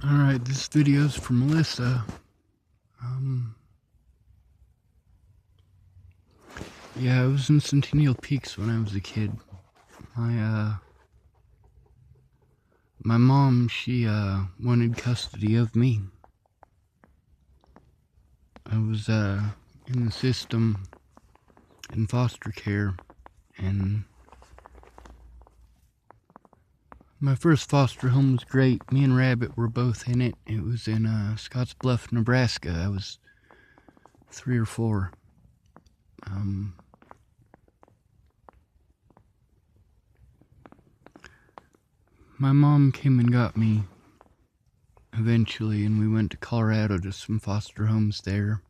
Alright, this video's for Melissa. Yeah, I was in Centennial Peaks when I was a kid. My mom, she, wanted custody of me. I was, in the system in foster care, and my first foster home was great. Me and Rabbit were both in it. It was in, Scottsbluff, Nebraska. I was 3 or 4. My mom came and got me eventually, and we went to Colorado to some foster homes there.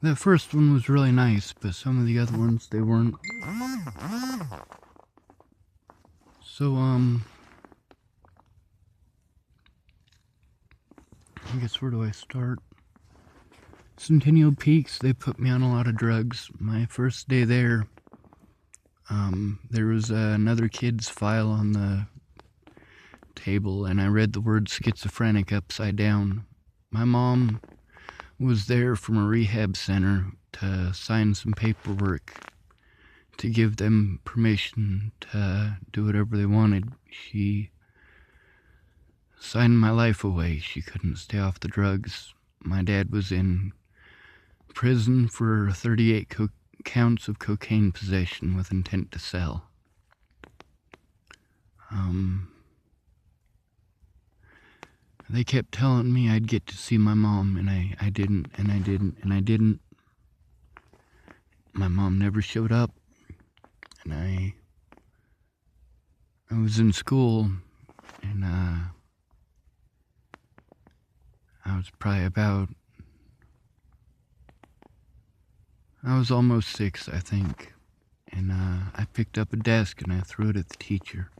That first one was really nice, but some of the other ones, they weren't. So, I guess where do I start? Centennial Peaks, they put me on a lot of drugs. My first day there, there was another kid's file on the table, and I read the word schizophrenic upside down. My mom was there from a rehab center to sign some paperwork to give them permission to do whatever they wanted. She signed my life away. She couldn't stay off the drugs. My dad was in prison for 38 counts of cocaine possession with intent to sell. They kept telling me I'd get to see my mom, and I didn't, and I didn't, and I didn't. My mom never showed up, and I was in school, and I was probably I was almost 6, I think, and I picked up a desk and I threw it at the teacher,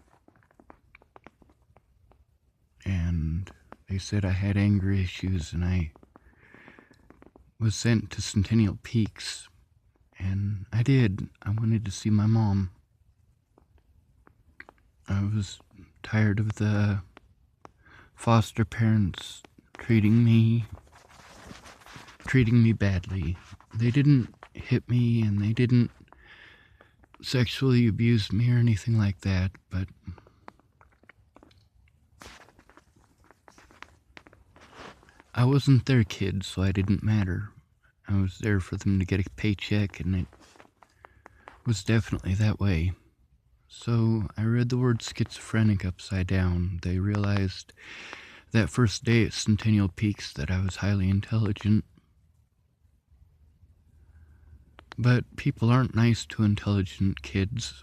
and they said I had anger issues, and I was sent to Centennial Peaks, and I did. I wanted to see my mom. I was tired of the foster parents treating me badly. They didn't hit me, and they didn't sexually abuse me or anything like that, but I wasn't their kid, so I didn't matter. I was there for them to get a paycheck, and it was definitely that way. So I read the word schizophrenic upside down. They realized that first day at Centennial Peaks that I was highly intelligent. But people aren't nice to intelligent kids,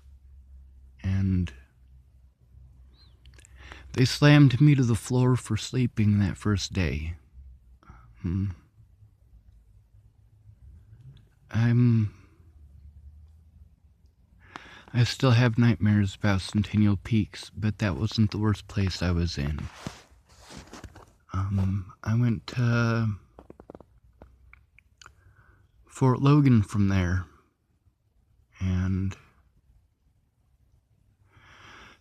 and they slammed me to the floor for sleeping that first day. I still have nightmares about Centennial Peaks, but that wasn't the worst place I was in. I went to Fort Logan from there, and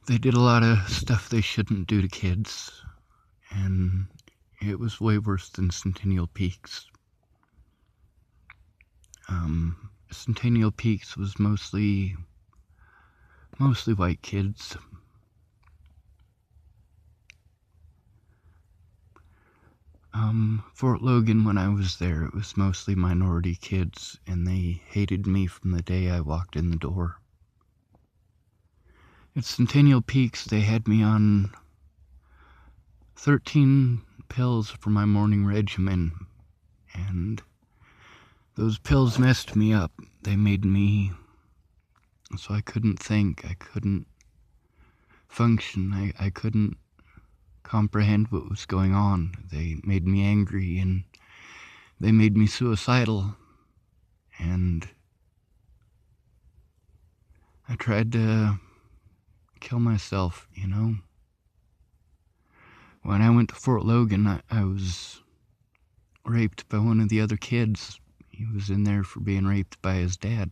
they did a lot of stuff they shouldn't do to kids, and it was way worse than Centennial Peaks. Centennial Peaks was mostly white kids. Fort Logan, when I was there, it was mostly minority kids, and they hated me from the day I walked in the door. At Centennial Peaks, they had me on 13 pills for my morning regimen, and those pills messed me up. They made me so I couldn't think, I couldn't function, I couldn't comprehend what was going on. They made me angry, and they made me suicidal, and I tried to kill myself, you know. When I went to Fort Logan, I was raped by one of the other kids. He was in there for being raped by his dad.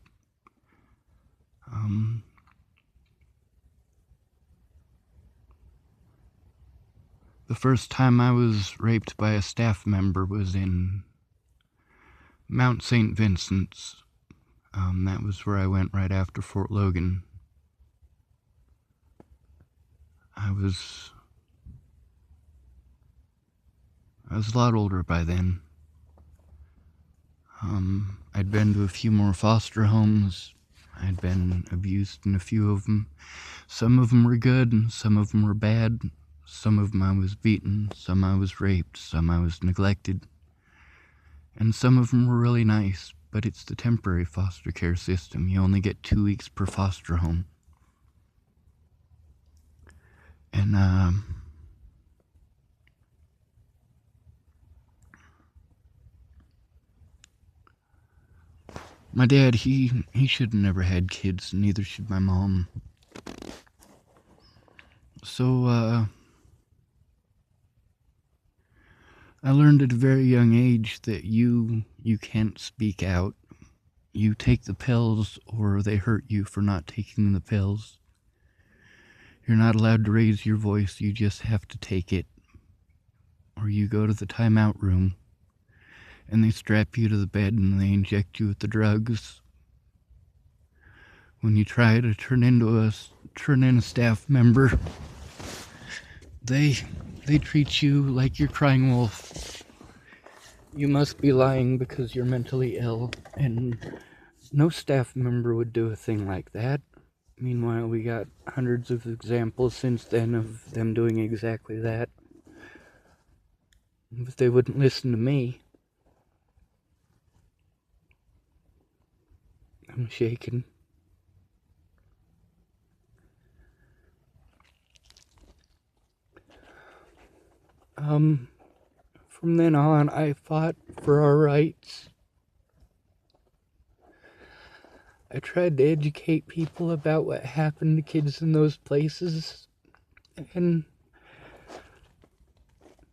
The first time I was raped by a staff member was in Mount St. Vincent's. That was where I went right after Fort Logan. I was a lot older by then. I'd been to a few more foster homes. I'd been abused in a few of them. Some of them were good, and some of them were bad. Some of them I was beaten, some I was raped, some I was neglected. And some of them were really nice, but it's the temporary foster care system. You only get 2 weeks per foster home. And, my dad, he should have never had kids, neither should my mom. So, I learned at a very young age that you can't speak out. You take the pills or they hurt you for not taking the pills. You're not allowed to raise your voice, you just have to take it. Or you go to the timeout room and they strap you to the bed and they inject you with the drugs. When you try to turn in a staff member, they treat you like you're crying wolf. You must be lying because you're mentally ill, and no staff member would do a thing like that. Meanwhile, we got hundreds of examples since then of them doing exactly that. But they wouldn't listen to me. I'm shaking. From then on, I fought for our rights. I tried to educate people about what happened to kids in those places, and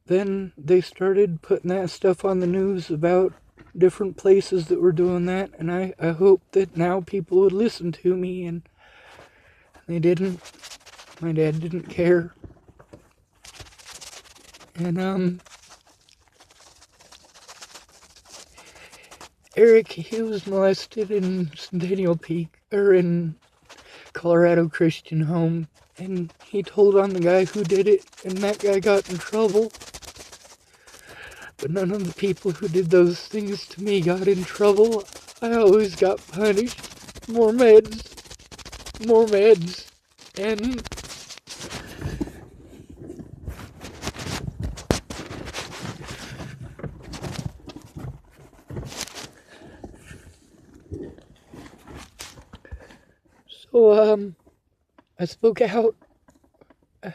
then they started putting that stuff on the news about different places that were doing that, and I hoped that now people would listen to me, and they didn't. My dad didn't care. And, Eric, he was molested in Centennial Peak, or in Colorado Christian Home, and he told on the guy who did it, and that guy got in trouble. But none of the people who did those things to me got in trouble. I always got punished. More meds, and so, I spoke out.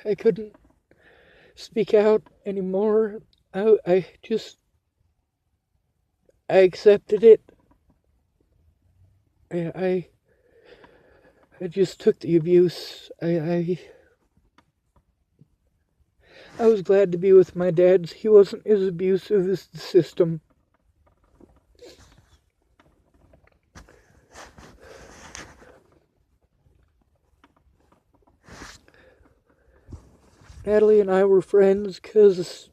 I couldn't speak out anymore. I accepted it. I just took the abuse. I was glad to be with my dad. He wasn't as abusive as the system. Natalie and I were friends because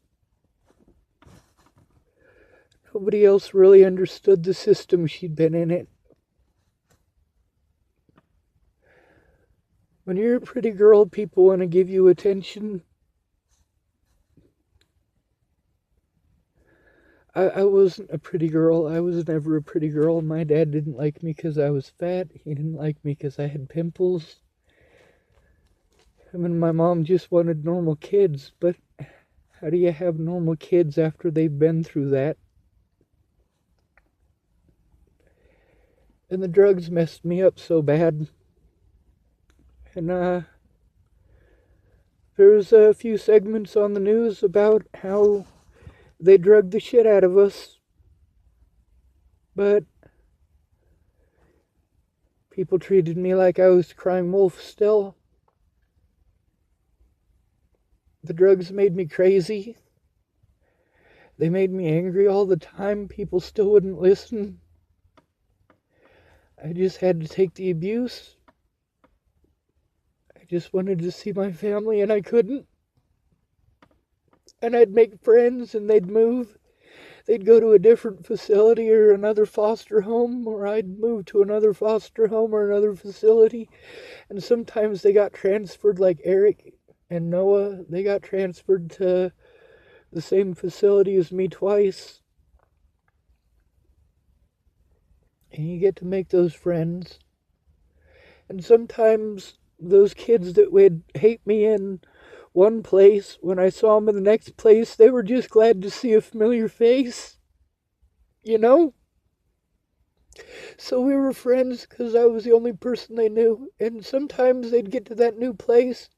nobody else really understood the system. She'd been in it. When you're a pretty girl, people want to give you attention. I wasn't a pretty girl. I was never a pretty girl. My dad didn't like me because I was fat. He didn't like me because I had pimples. I mean, my mom just wanted normal kids, but how do you have normal kids after they've been through that? And the drugs messed me up so bad. And, there's a few segments on the news about how they drugged the shit out of us. But people treated me like I was crying wolf still. The drugs made me crazy. They made me angry all the time. People still wouldn't listen. I just had to take the abuse. I just wanted to see my family and I couldn't. and I'd make friends and they'd move. They'd go to a different facility or another foster home, or I'd move to another foster home or another facility. And sometimes they got transferred, like Eric and Noah. They got transferred to the same facility as me twice. And you get to make those friends. And sometimes those kids that would hate me in one place, when I saw them in the next place, they were just glad to see a familiar face. You know? So we were friends because I was the only person they knew. And sometimes they'd get to that new place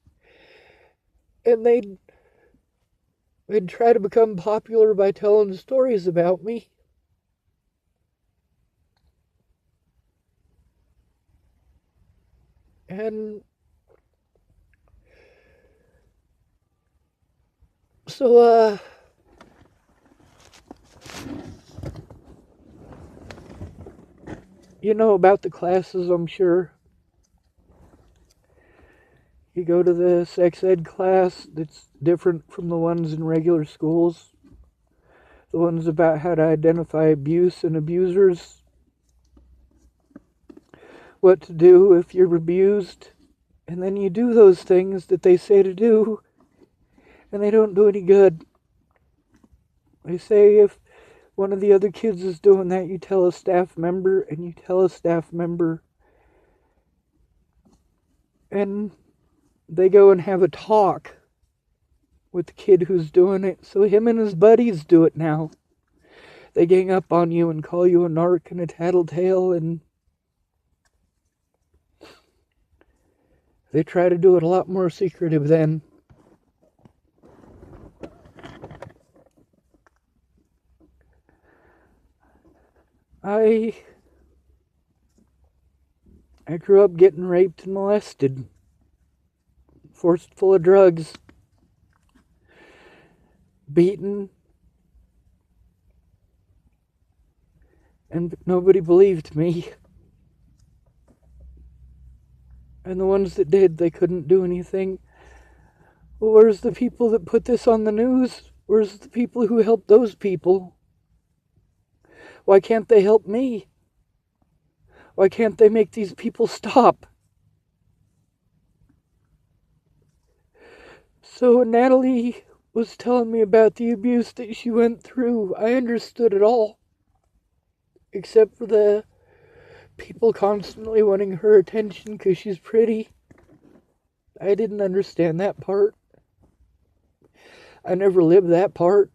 and they'd try to become popular by telling stories about me. And so, you know about the classes, I'm sure. You go to the sex ed class that's different from the ones in regular schools. The ones about how to identify abuse and abusers. What to do if you're abused. And then you do those things that they say to do, and they don't do any good. They say if one of the other kids is doing that, you tell a staff member, and you tell a staff member, and they go and have a talk with the kid who's doing it. So him and his buddies do it now. They gang up on you and call you a narc and a tattletale, and they try to do it a lot more secretive then. I grew up getting raped and molested, forced full of drugs, beaten, and nobody believed me. And the ones that did, they couldn't do anything. Well, where's the people that put this on the news? Where's the people who helped those people? Why can't they help me? Why can't they make these people stop? So when Natalie was telling me about the abuse that she went through, I understood it all. Except for the people constantly wanting her attention because she's pretty. I didn't understand that part. I never lived that part.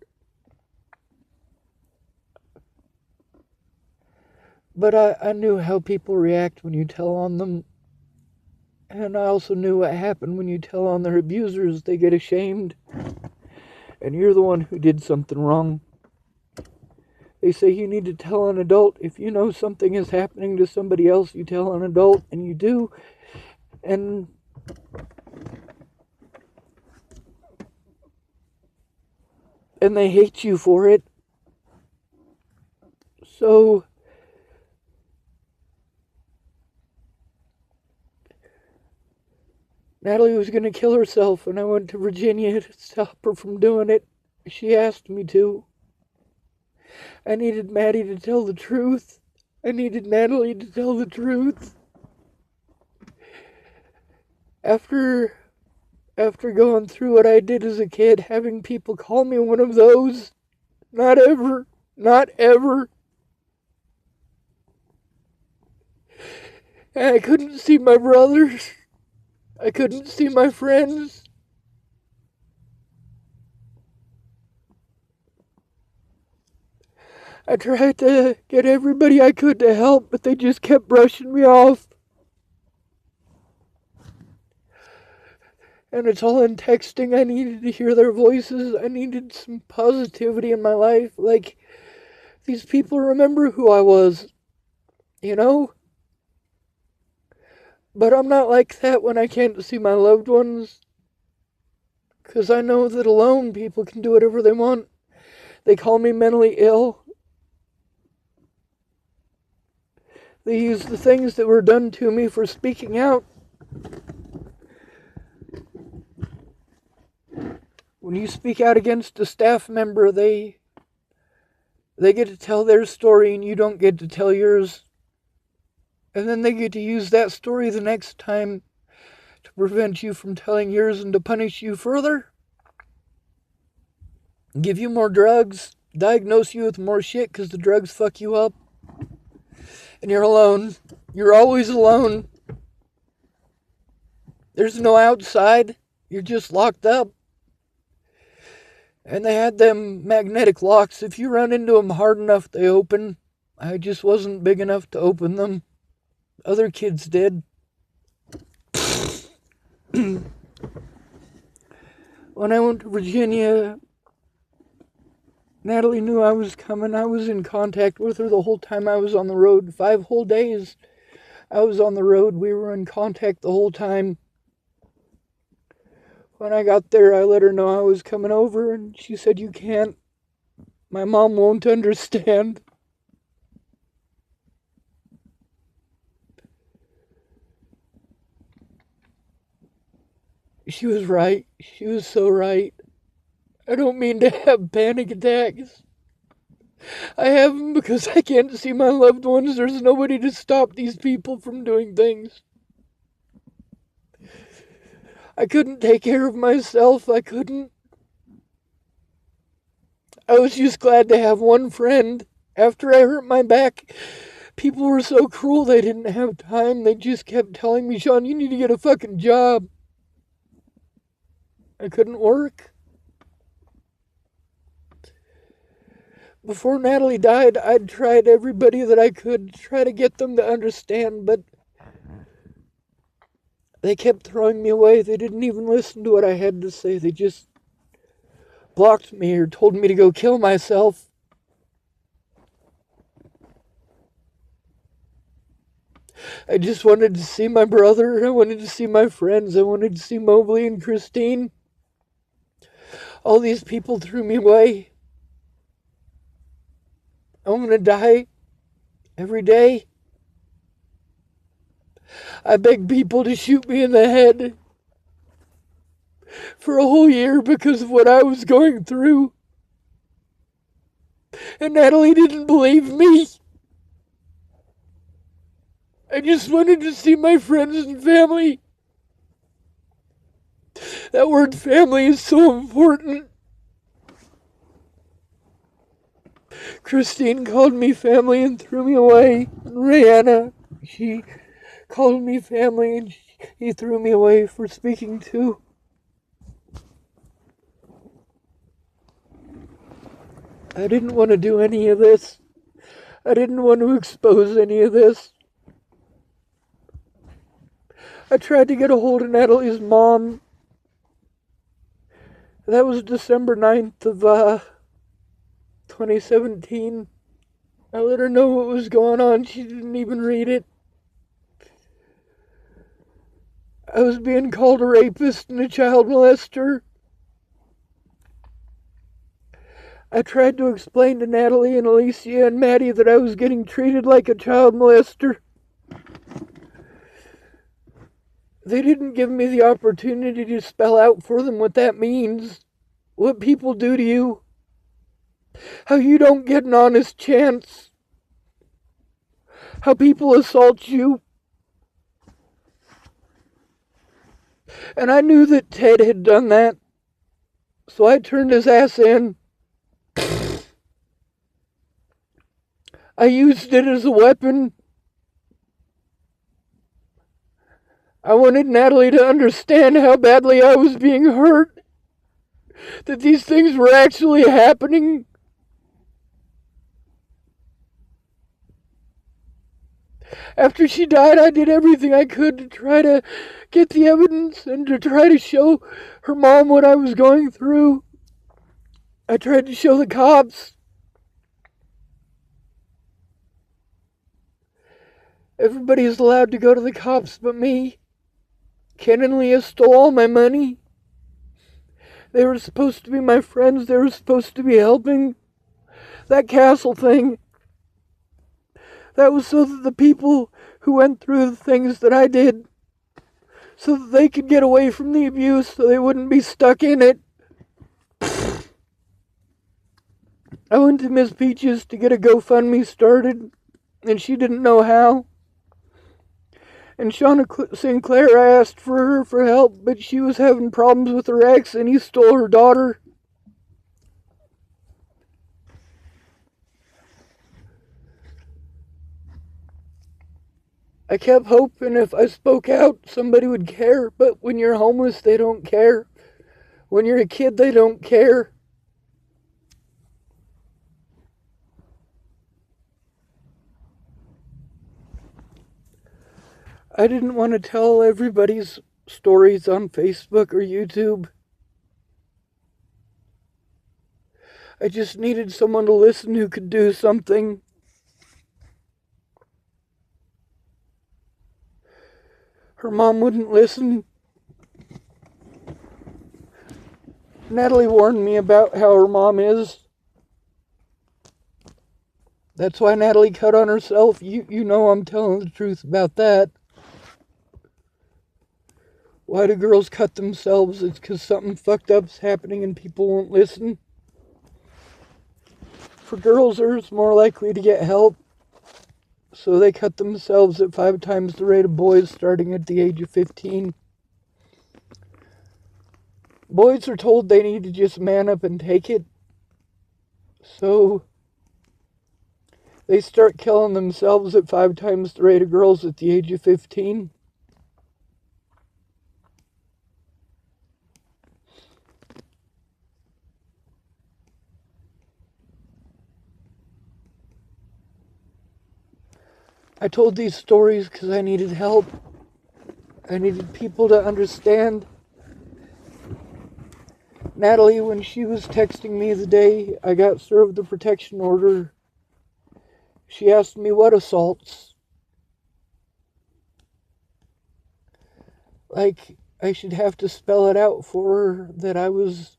But I knew how people react when you tell on them. And I also knew what happened when you tell on their abusers. They get ashamed. And you're the one who did something wrong. They say you need to tell an adult. If you know something is happening to somebody else, you tell an adult, and you do. And they hate you for it. So Natalie was going to kill herself, and I went to Virginia to stop her from doing it. She asked me to. I needed Maddie to tell the truth. I needed Natalie to tell the truth. After going through what I did as a kid, having people call me one of those, not ever. And I couldn't see my brothers. I couldn't see my friends. I tried to get everybody I could to help, but they just kept brushing me off. And it's all in texting. I needed to hear their voices. I needed some positivity in my life. Like, these people remember who I was, you know? But I'm not like that when I can't see my loved ones. Because I know that alone people can do whatever they want. They call me mentally ill. They use the things that were done to me for speaking out. When you speak out against a staff member, they get to tell their story and you don't get to tell yours. And then they get to use that story the next time to prevent you from telling yours and to punish you further. Give you more drugs, diagnose you with more shit because the drugs fuck you up. And you're alone. You're always alone. There's no outside. You're just locked up. And they had them magnetic locks. If you run into them hard enough, they open. I just wasn't big enough to open them. Other kids did. When I went to Virginia, Natalie knew I was coming. I was in contact with her the whole time I was on the road. 5 whole days I was on the road. We were in contact the whole time. When I got there, I let her know I was coming over, and she said, "You can't. My mom won't understand." She was right. She was so right. I don't mean to have panic attacks. I have them because I can't see my loved ones. There's nobody to stop these people from doing things. I couldn't take care of myself. I couldn't. I was just glad to have one friend. After I hurt my back, people were so cruel they didn't have time. They just kept telling me, "Sean, you need to get a fucking job." I couldn't work. Before Natalie died, I'd tried everybody that I could to try to get them to understand, but they kept throwing me away. They didn't even listen to what I had to say. They just blocked me or told me to go kill myself. I just wanted to see my brother. I wanted to see my friends. I wanted to see Mobley and Christine. All these people threw me away. I'm going to die every day. I begged people to shoot me in the head for a whole year because of what I was going through. And Natalie didn't believe me. I just wanted to see my friends and family. That word family is so important. Christine called me family and threw me away. And Rihanna, she called me family and he threw me away for speaking to. I didn't want to do any of this. I didn't want to expose any of this. I tried to get a hold of Natalie's mom. That was December 9th of 2017. I let her know what was going on. She didn't even read it. I was being called a rapist and a child molester. I tried to explain to Natalie and Alicia and Maddie that I was getting treated like a child molester. They didn't give me the opportunity to spell out for them what that means. What people do to you. How you don't get an honest chance. How people assault you. And I knew that Ted had done that. So I turned his ass in. I used it as a weapon. I wanted Natalie to understand how badly I was being hurt. That these things were actually happening. After she died, I did everything I could to try to get the evidence and to try to show her mom what I was going through. I tried to show the cops. Everybody's allowed to go to the cops but me. Ken and Leah stole all my money. They were supposed to be my friends. They were supposed to be helping. That castle thing. That was so that the people who went through the things that I did, so that they could get away from the abuse, so they wouldn't be stuck in it. I went to Miss Peaches to get a GoFundMe started, and she didn't know how. And Shauna Sinclair asked for her for help, but she was having problems with her ex, and he stole her daughter. I kept hoping if I spoke out, somebody would care, but when you're homeless, they don't care. When you're a kid, they don't care. I didn't want to tell everybody's stories on Facebook or YouTube. I just needed someone to listen who could do something. Her mom wouldn't listen. Natalie warned me about how her mom is. That's why Natalie cut on herself. You know I'm telling the truth about that. Why do girls cut themselves? It's because something fucked up's happening and people won't listen. For girls, they're more likely to get help, so they cut themselves at 5 times the rate of boys starting at the age of 15. Boys are told they need to just man up and take it, so they start killing themselves at 5 times the rate of girls at the age of 15. I told these stories because I needed help. I needed people to understand. Natalie, when she was texting me the day I got served the protection order, she asked me what assaults. Like I should have to spell it out for her that I was...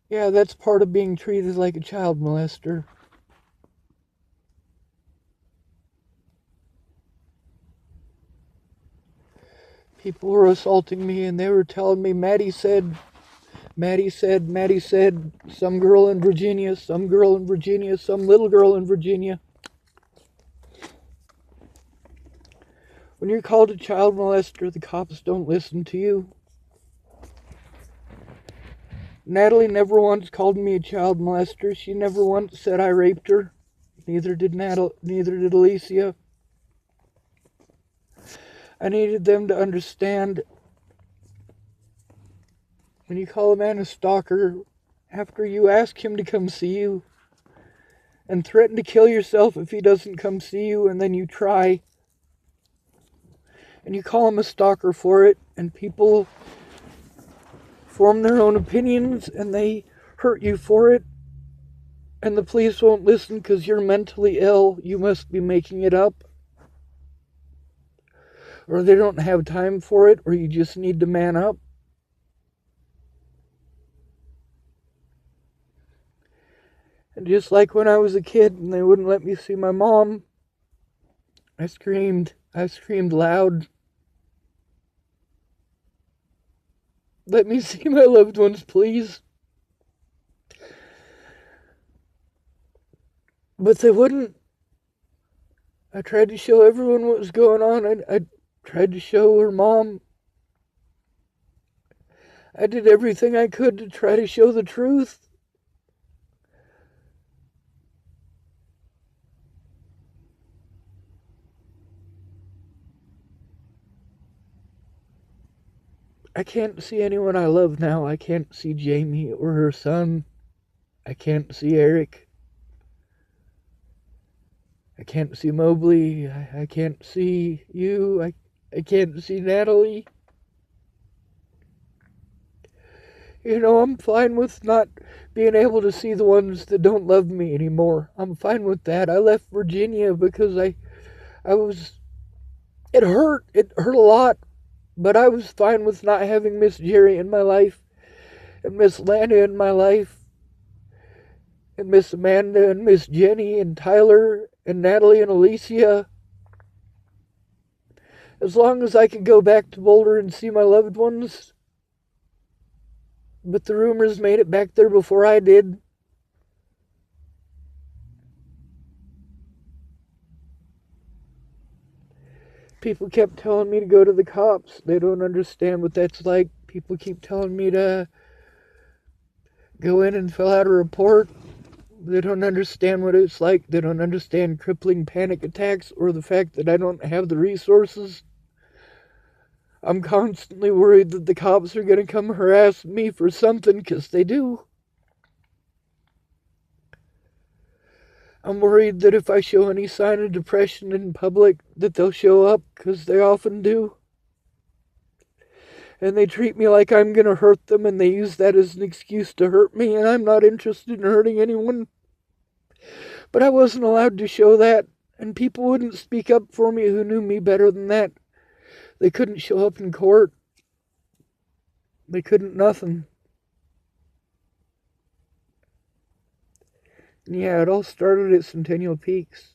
Yeah, that's part of being treated like a child molester. People were assaulting me and they were telling me, Maddie said, some girl in Virginia, some little girl in Virginia. When you're called a child molester, the cops don't listen to you. Natalie never once called me a child molester. She never once said I raped her. Neither did Alicia. I needed them to understand, when you call a man a stalker, after you ask him to come see you and threaten to kill yourself if he doesn't come see you, and then you try, and you call him a stalker for it, and people form their own opinions and they hurt you for it, and the police won't listen because you're mentally ill, you must be making it up. Or they don't have time for it, or you just need to man up. And just like when I was a kid and they wouldn't let me see my mom, I screamed loud. Let me see my loved ones, please. But they wouldn't. I tried to show everyone what was going on. I tried to show her mom. I did everything I could to try to show the truth. I can't see anyone I love now. I can't see Jamie or her son. I can't see Eric. I can't see Mobley. I can't see you. I can't see Natalie. You know, I'm fine with not being able to see the ones that don't love me anymore. I'm fine with that. I left Virginia because I was... It hurt. It hurt a lot. But I was fine with not having Miss Jerry in my life, and Miss Lana in my life, and Miss Amanda, and Miss Jenny, and Tyler, and Natalie, and Alicia. As long as I could go back to Boulder and see my loved ones. But the rumors made it back there before I did. People kept telling me to go to the cops. They don't understand what that's like. People keep telling me to go in and fill out a report. They don't understand what it's like. They don't understand crippling panic attacks or the fact that I don't have the resources. I'm constantly worried that the cops are going to come harass me for something, because they do. I'm worried that if I show any sign of depression in public, that they'll show up, because they often do. And they treat me like I'm going to hurt them, and they use that as an excuse to hurt me, and I'm not interested in hurting anyone. But I wasn't allowed to show that, and people wouldn't speak up for me who knew me better than that. They couldn't show up in court. They couldn't nothing. And yeah, it all started at Centennial Peaks.